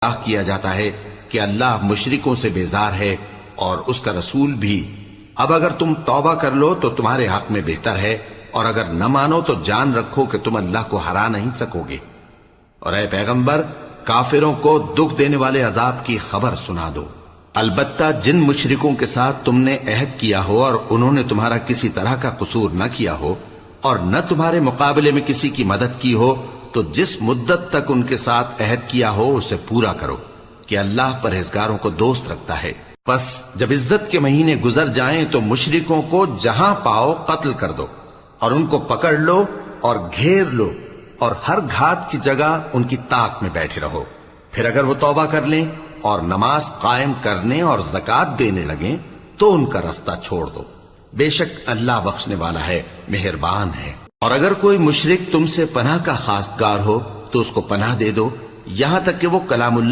کیا جاتا ہے کہ اللہ مشرکوں سے بیزار ہے اور اس کا رسول بھی۔ اب اگر تم توبہ کر لو تو تمہارے حق میں بہتر ہے، اور اگر نہ مانو تو جان رکھو کہ تم اللہ کو ہرا نہیں سکو گے۔ اور اے پیغمبر، کافروں کو دکھ دینے والے عذاب کی خبر سنا دو۔ البتہ جن مشرکوں کے ساتھ تم نے عہد کیا ہو اور انہوں نے تمہارا کسی طرح کا قصور نہ کیا ہو اور نہ تمہارے مقابلے میں کسی کی مدد کی ہو، تو جس مدت تک ان کے ساتھ عہد کیا ہو اسے پورا کرو کہ اللہ پرہیزگاروں کو دوست رکھتا ہے۔ پس جب عزت کے مہینے گزر جائیں تو مشرکوں کو جہاں پاؤ قتل کر دو، اور ان کو پکڑ لو اور گھیر لو، اور ہر گھات کی جگہ ان کی طاق میں بیٹھے رہو۔ پھر اگر وہ توبہ کر لیں اور نماز قائم کرنے اور زکوٰۃ دینے لگیں تو ان کا رستہ چھوڑ دو، بے شک اللہ بخشنے والا ہے، مہربان ہے۔ اور اگر کوئی مشرک تم سے پناہ کا خواستگار ہو تو اس کو پناہ دے دو، یہاں تک کہ وہ کلام اللہ